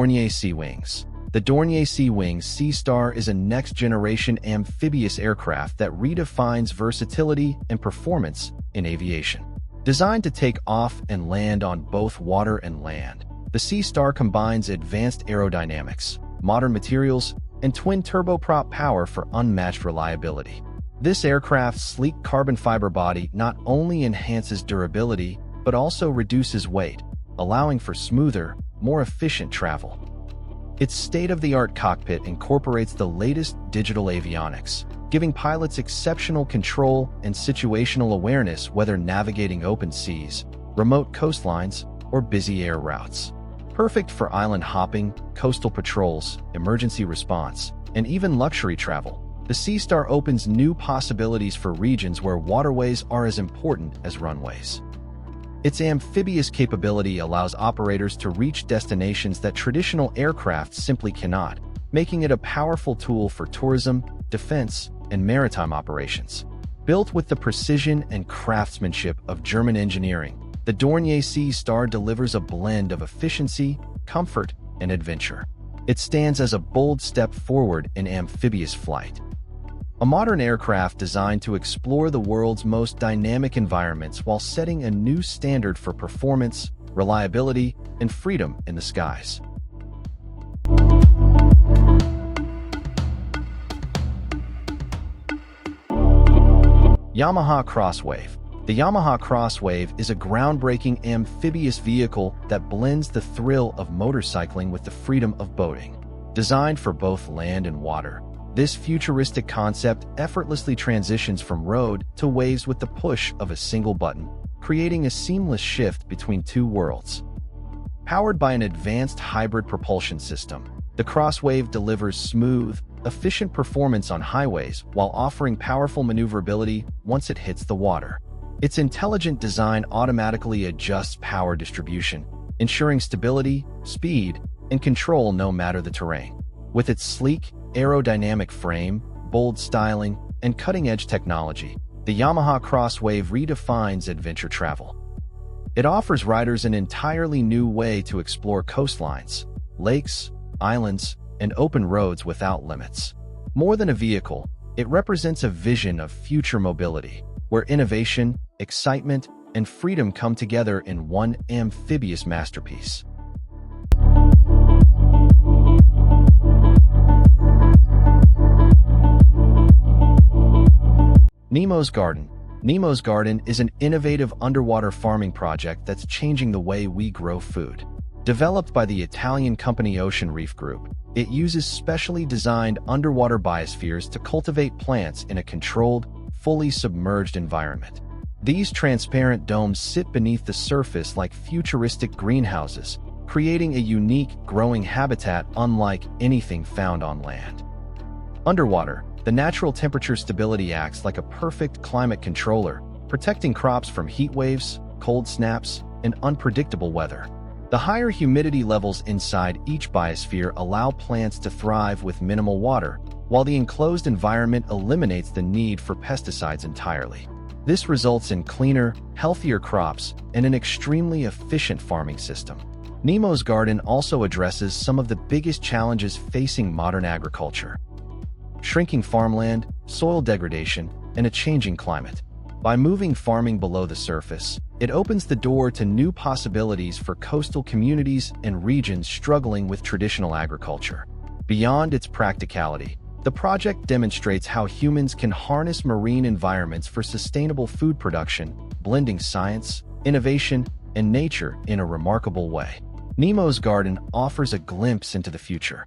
Dornier Sea Wings. The Dornier Sea Wings Sea Star is a next-generation amphibious aircraft that redefines versatility and performance in aviation. Designed to take off and land on both water and land, the Sea Star combines advanced aerodynamics, modern materials, and twin turboprop power for unmatched reliability. This aircraft's sleek carbon fiber body not only enhances durability, but also reduces weight, allowing for smoother, more efficient travel. Its state-of-the-art cockpit incorporates the latest digital avionics, giving pilots exceptional control and situational awareness whether navigating open seas, remote coastlines, or busy air routes. Perfect for island hopping, coastal patrols, emergency response, and even luxury travel, the Sea Star opens new possibilities for regions where waterways are as important as runways. Its amphibious capability allows operators to reach destinations that traditional aircraft simply cannot, making it a powerful tool for tourism, defense, and maritime operations. Built with the precision and craftsmanship of German engineering, the Dornier Sea Star delivers a blend of efficiency, comfort, and adventure. It stands as a bold step forward in amphibious flight. A modern aircraft designed to explore the world's most dynamic environments while setting a new standard for performance, reliability, and freedom in the skies. Yamaha Crosswave. The Yamaha Crosswave is a groundbreaking amphibious vehicle that blends the thrill of motorcycling with the freedom of boating. Designed for both land and water, this futuristic concept effortlessly transitions from road to waves with the push of a single button, creating a seamless shift between two worlds. Powered by an advanced hybrid propulsion system, the Crosswave delivers smooth, efficient performance on highways while offering powerful maneuverability once it hits the water. Its intelligent design automatically adjusts power distribution, ensuring stability, speed, and control no matter the terrain. With its sleek, aerodynamic frame, bold styling, and cutting-edge technology, the Yamaha Crosswave redefines adventure travel. It offers riders an entirely new way to explore coastlines, lakes, islands, and open roads without limits. More than a vehicle, it represents a vision of future mobility, where innovation, excitement, and freedom come together in one amphibious masterpiece. Nemo's Garden. Nemo's Garden is an innovative underwater farming project that's changing the way we grow food. Developed by the Italian company Ocean Reef Group, it uses specially designed underwater biospheres to cultivate plants in a controlled, fully submerged environment. These transparent domes sit beneath the surface like futuristic greenhouses, creating a unique, growing habitat unlike anything found on land. Underwater, the natural temperature stability acts like a perfect climate controller, protecting crops from heat waves, cold snaps, and unpredictable weather. The higher humidity levels inside each biosphere allow plants to thrive with minimal water, while the enclosed environment eliminates the need for pesticides entirely. This results in cleaner, healthier crops and an extremely efficient farming system. Nemo's Garden also addresses some of the biggest challenges facing modern agriculture: shrinking farmland, soil degradation, and a changing climate. By moving farming below the surface, it opens the door to new possibilities for coastal communities and regions struggling with traditional agriculture. Beyond its practicality, the project demonstrates how humans can harness marine environments for sustainable food production, blending science, innovation, and nature in a remarkable way. Nemo's Garden offers a glimpse into the future.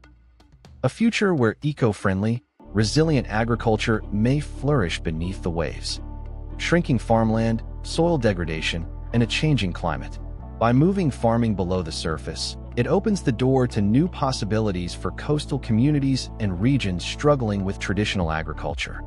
A future where eco-friendly, resilient agriculture may flourish beneath the waves. Shrinking farmland, soil degradation, and a changing climate. By moving farming below the surface, it opens the door to new possibilities for coastal communities and regions struggling with traditional agriculture.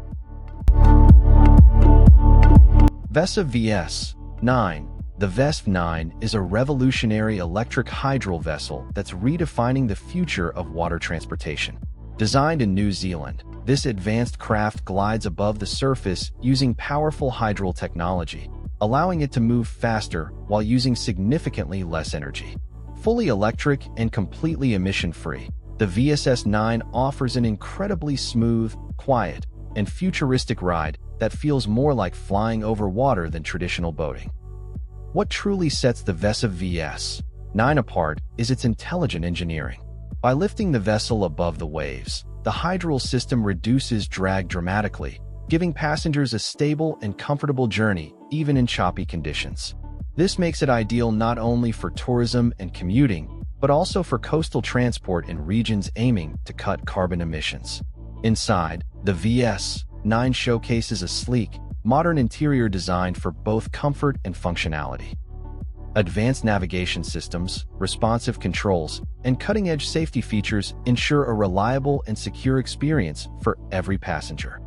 VESA VS-9. The VESV-9 is a revolutionary electric hydrofoil vessel that's redefining the future of water transportation. Designed in New Zealand, this advanced craft glides above the surface using powerful hydrofoil technology, allowing it to move faster while using significantly less energy. Fully electric and completely emission-free, the VSS9 offers an incredibly smooth, quiet, and futuristic ride that feels more like flying over water than traditional boating. What truly sets the Vesa VS9 apart is its intelligent engineering. By lifting the vessel above the waves, the hydral system reduces drag dramatically, giving passengers a stable and comfortable journey even in choppy conditions. This makes it ideal not only for tourism and commuting, but also for coastal transport in regions aiming to cut carbon emissions. Inside, the VS9 showcases a sleek, modern interior designed for both comfort and functionality. Advanced navigation systems, responsive controls, and cutting-edge safety features ensure a reliable and secure experience for every passenger.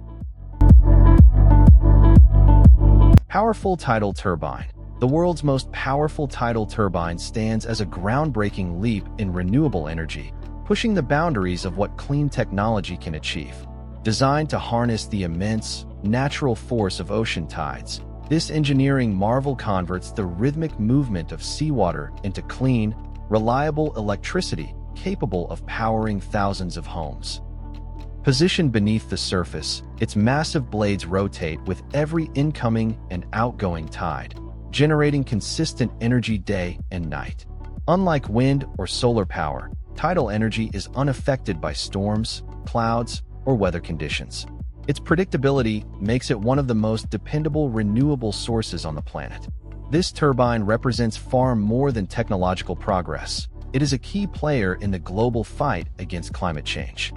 Powerful tidal turbine. The world's most powerful tidal turbine stands as a groundbreaking leap in renewable energy, pushing the boundaries of what clean technology can achieve. Designed to harness the immense, natural force of ocean tides, this engineering marvel converts the rhythmic movement of seawater into clean, reliable electricity capable of powering thousands of homes. Positioned beneath the surface, its massive blades rotate with every incoming and outgoing tide, generating consistent energy day and night. Unlike wind or solar power, tidal energy is unaffected by storms, clouds, or weather conditions. Its predictability makes it one of the most dependable renewable sources on the planet. This turbine represents far more than technological progress. It is a key player in the global fight against climate change.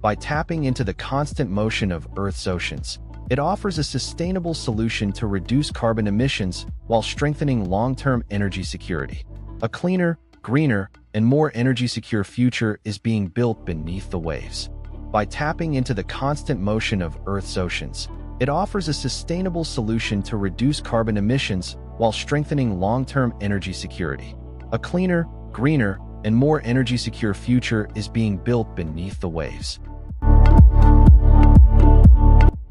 By tapping into the constant motion of Earth's oceans, it offers a sustainable solution to reduce carbon emissions while strengthening long-term energy security. A cleaner, greener, and more energy-secure future is being built beneath the waves. By tapping into the constant motion of Earth's oceans, it offers a sustainable solution to reduce carbon emissions while strengthening long-term energy security. A cleaner, greener, and more energy-secure future is being built beneath the waves.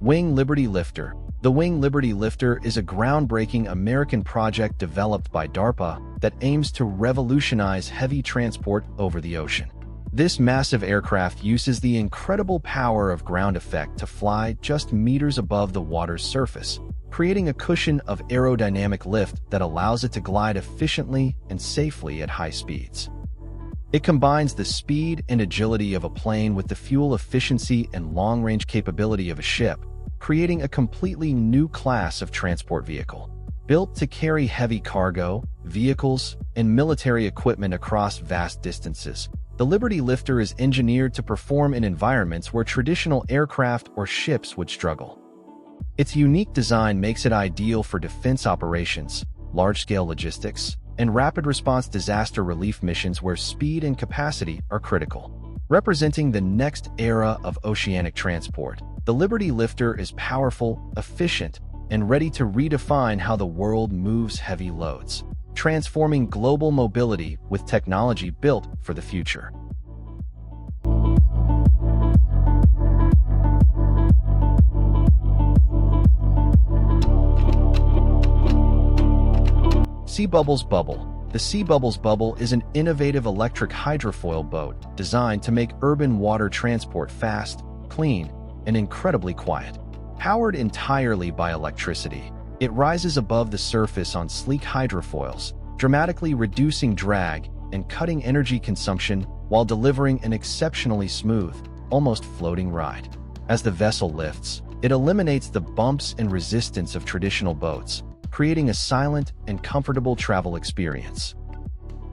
Wing Liberty Lifter. The Wing Liberty Lifter is a groundbreaking American project developed by DARPA that aims to revolutionize heavy transport over the ocean. This massive aircraft uses the incredible power of ground effect to fly just meters above the water's surface, creating a cushion of aerodynamic lift that allows it to glide efficiently and safely at high speeds. It combines the speed and agility of a plane with the fuel efficiency and long-range capability of a ship, creating a completely new class of transport vehicle. Built to carry heavy cargo, vehicles, and military equipment across vast distances, the Liberty Lifter is engineered to perform in environments where traditional aircraft or ships would struggle. Its unique design makes it ideal for defense operations, large-scale logistics, and rapid response disaster relief missions where speed and capacity are critical. Representing the next era of oceanic transport, the Liberty Lifter is powerful, efficient, and ready to redefine how the world moves heavy loads, transforming global mobility with technology built for the future. Sea Bubbles Bubble. The Sea Bubbles Bubble is an innovative electric hydrofoil boat designed to make urban water transport fast, clean, and incredibly quiet. Powered entirely by electricity, it rises above the surface on sleek hydrofoils, dramatically reducing drag and cutting energy consumption while delivering an exceptionally smooth, almost floating ride. As the vessel lifts, it eliminates the bumps and resistance of traditional boats, creating a silent and comfortable travel experience.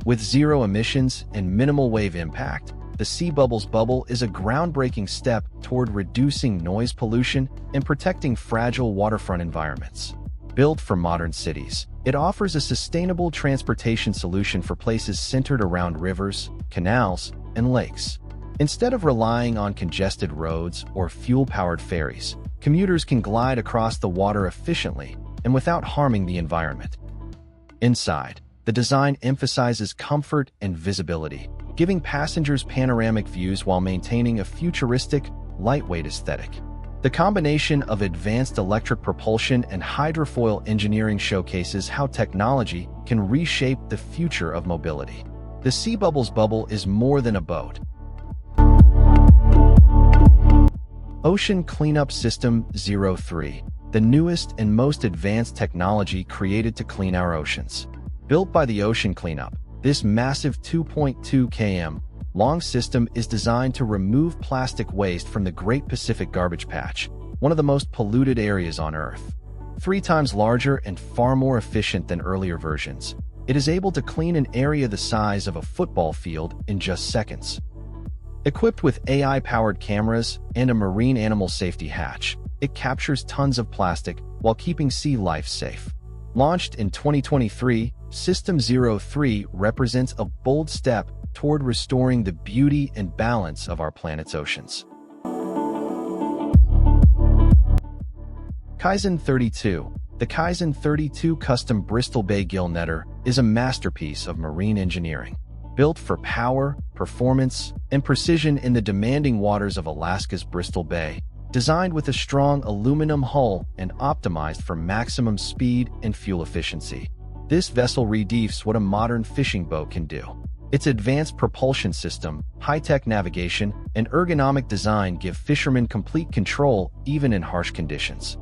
With zero emissions and minimal wave impact, the Sea Bubbles Bubble is a groundbreaking step toward reducing noise pollution and protecting fragile waterfront environments. Built for modern cities, it offers a sustainable transportation solution for places centered around rivers, canals, and lakes. Instead of relying on congested roads or fuel-powered ferries, commuters can glide across the water efficiently and without harming the environment. Inside, the design emphasizes comfort and visibility, giving passengers panoramic views while maintaining a futuristic, lightweight aesthetic. The combination of advanced electric propulsion and hydrofoil engineering showcases how technology can reshape the future of mobility. The Sea Bubbles bubble is more than a boat. Ocean Cleanup System 03, the newest and most advanced technology created to clean our oceans. Built by the Ocean Cleanup, this massive 2.2 km long system is designed to remove plastic waste from the Great Pacific Garbage Patch, one of the most polluted areas on Earth. 3 times larger and far more efficient than earlier versions, it is able to clean an area the size of a football field in just seconds. Equipped with AI-powered cameras and a marine animal safety hatch, it captures tons of plastic while keeping sea life safe. Launched in 2023, System 03 represents a bold step toward restoring the beauty and balance of our planet's oceans. Kaizen 32. The Kaizen 32 custom Bristol Bay gill netter is a masterpiece of marine engineering. Built for power, performance, and precision in the demanding waters of Alaska's Bristol Bay, designed with a strong aluminum hull and optimized for maximum speed and fuel efficiency, this vessel redefines what a modern fishing boat can do. Its advanced propulsion system, high-tech navigation, and ergonomic design give fishermen complete control even in harsh conditions.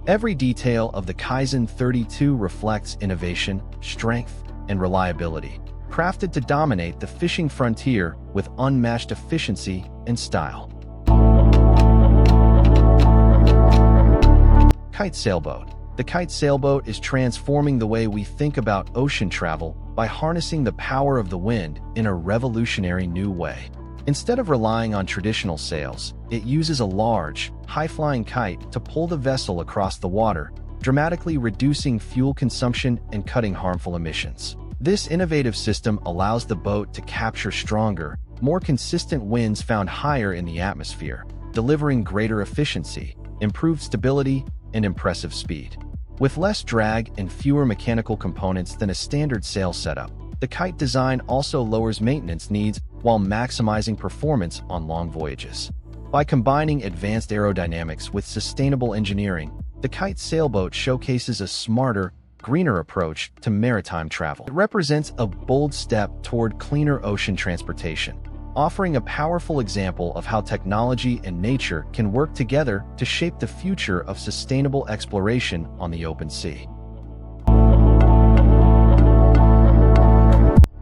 Every detail of the Kaizen 32 reflects innovation, strength, and reliability, crafted to dominate the fishing frontier with unmatched efficiency and style. Kite sailboat. The kite sailboat is transforming the way we think about ocean travel by harnessing the power of the wind in a revolutionary new way. Instead of relying on traditional sails, it uses a large, high-flying kite to pull the vessel across the water, dramatically reducing fuel consumption and cutting harmful emissions. This innovative system allows the boat to capture stronger, more consistent winds found higher in the atmosphere, delivering greater efficiency, improved stability, and impressive speed. With less drag and fewer mechanical components than a standard sail setup, the kite design also lowers maintenance needs while maximizing performance on long voyages. By combining advanced aerodynamics with sustainable engineering, the kite sailboat showcases a smarter, greener approach to maritime travel. It represents a bold step toward cleaner ocean transportation, offering a powerful example of how technology and nature can work together to shape the future of sustainable exploration on the open sea.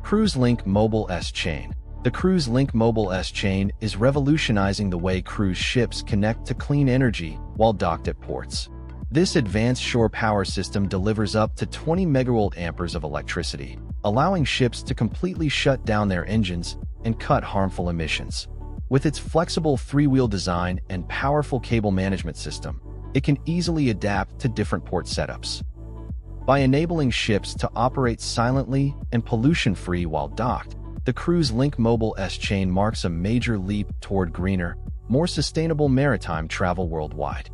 Cruise Link Mobile S-Chain. The Cruise Link Mobile S-Chain is revolutionizing the way cruise ships connect to clean energy while docked at ports. This advanced shore power system delivers up to 20 megawatt-amperes of electricity, allowing ships to completely shut down their engines and cut harmful emissions. With its flexible 3-wheel design and powerful cable management system, it can easily adapt to different port setups. By enabling ships to operate silently and pollution-free while docked, the Cruise Link Mobile S-Chain marks a major leap toward greener, more sustainable maritime travel worldwide.